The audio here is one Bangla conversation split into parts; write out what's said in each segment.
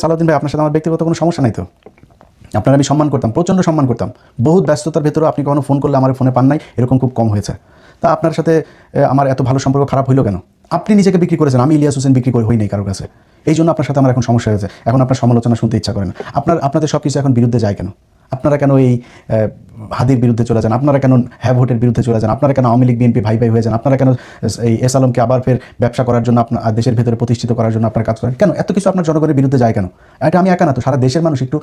সালাউদ্দিন ভাই আপনার সাথে আমার ব্যক্তিগত কোনো সমস্যা নাই তো। আপনার আমি সম্মান করতাম, প্রচণ্ড সম্মান করতাম। বহুত ব্যস্ততার ভেতরেও আপনি কখনো ফোন করলে আমার ফোনে পান নাই, এরকম খুব কম হয়েছে। তা আপনার সাথে আমার এত ভালো সম্পর্ক খারাপ হইলো কেন? আপনি নিজেকে বিক্রি করেছেন, আমি ইলিয়াস হোসেন বিক্রি করে হই নাই কারোর কাছে। এই জন্য আপনার সাথে আমার এখন সমস্যা হয়েছে। এখন আপনার সমালোচনা শুনতে ইচ্ছা করে না। আপনাদের সব কিছু এখন বিরুদ্ধে যায় কেন? আপনারা কেন এই হাদির বিরুদ্ধে চলে যান? আপনারা কেন ভোটের বিরুদ্ধে চলে যান? আপনারা কেন আওয়ামী লীগ বিএনপি ভাই ভাই হয়ে যান? আপনারা কেন এই এস আলমকে আবার ফের ব্যবসা করার জন্য আপনার দেশের ভেতরে প্রতিষ্ঠিত করার জন্য আপনারা কাজ করেন কেন? এত কিছু আপনার জনগণের বিরুদ্ধে যায় কেন? এটা আমি একা না তো, সারা দেশের মানুষ। একটু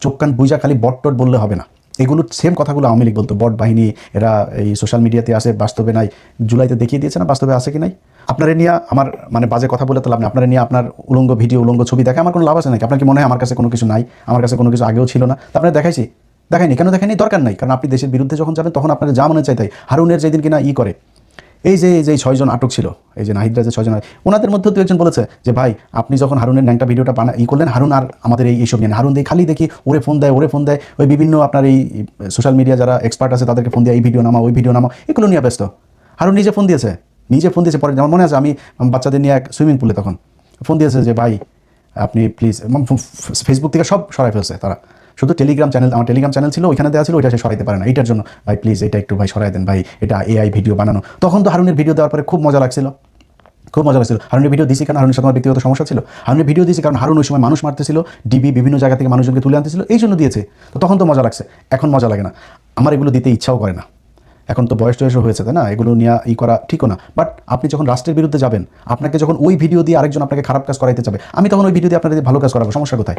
চোখ কান বুঝা খালি বট টট বললে হবে না। এগুলো সেম কথাগুলো আওয়ামী লীগ বলতো, বট বাহিনী, এরা এই সোশ্যাল মিডিয়াতে আসে, বাস্তবে নাই। জুলাইতে দেখিয়ে দিয়েছে না বাস্তবে আছে কি নাই? আপনারা নিয়ে আমার মানে বাজে কথা বলে তো লাভ নেই। আপনারা নিয়ে আপনার উলঙ্গ ভিডিও, উলঙ্গ ছবি দেখে আমার কোনো লাভ আছে নাকি? আপনার কি মনে হয় আমার কাছে কোনো কিছু নাই? আমার কাছে কোনো কিছু আগেও ছিল না? তা আপনারা দেখাইছি? দেখায়নি কেন? দেখায়নি, দরকার নাই। কারণ আপনি দেশের বিরুদ্ধে যখন যাবেন তখন আপনাদের যা মনে চাই তাই। হারুনের যেদিন কিনা করে এই যে 6 জন আটক ছিল, এই যে নাহিদরা যে 6 জন, ওনাদের মধ্যে দু একজন বলেছে যে ভাই আপনি যখন হারুনের ন্যাংটা ভিডিওটা করলেন, হারুন আর আমাদের এইসব নিয়ে হারুন খালি দেখি ওরে ফোন দেয় ওই বিভিন্ন আপনার এই সোশ্যাল মিডিয়া যারা এক্সপার্ট আছে তাদেরকে ফোন দিয়ে এই ভিডিও নামাও, ওই ভিডিও নামাও, এগুলো নিয়ে ব্যস্ত। হারুন নিজে ফোন দিয়েছে পরে। আমার মনে আছে আমি বাচ্চাদের নিয়ে এক সুইমিং পুলে তখন ফোন দিয়েছে যে ভাই আপনি প্লিজ, ফেসবুক থেকে সব সরাই ফেলছে তারা। শুধু টেলিগ্রাম চ্যানেল, আমার টেলিগ্রাম চ্যানেল ছিল, ওইখানে দেওয়া ছিল, ওইটা সে সরাইতে পারে না। এইটার জন্য ভাই প্লিজ এটা একটু ভাই সরাই দেন ভাই, এটা এআই ভিডিও বানানো। তখন তো হারুনের ভিডিও দেওয়ার পরে খুব মজা লাগছিল। হারুনের ভিডিও দিয়েছি কারণ হারুনের সাথে আমার ব্যক্তিগত সমস্যা ছিল। হারুনের ভিডিও দিয়েছি কারণ হারুন ওই সময় মানুষ মারতেছিল, ডিবি বিভিন্ন জায়গা থেকে মানুষজনকে তুলে আনতেছিল, এই জন্য দিয়েছে। তো তখন তো মজা লাগছে, এখন মজা লাগে না। আমার এগুলো দিতে ইচ্ছাও করে না। এখন তো বয়স টয়সও হয়েছে, তাই না? এগুলো নিয়ে করা ঠিকও না। বাট আপনি যখন রাষ্ট্রের বিরুদ্ধে যাবেন, আপনাকে যখন ওই ভিডিও দিয়ে আরেকজন আপনাকে খারাপ কাজ করাইতে যাবে, আমি তখন ওই ভিডিও দিয়ে আপনাদের ভালো কাজ করাবো, সমস্যা কোথায়?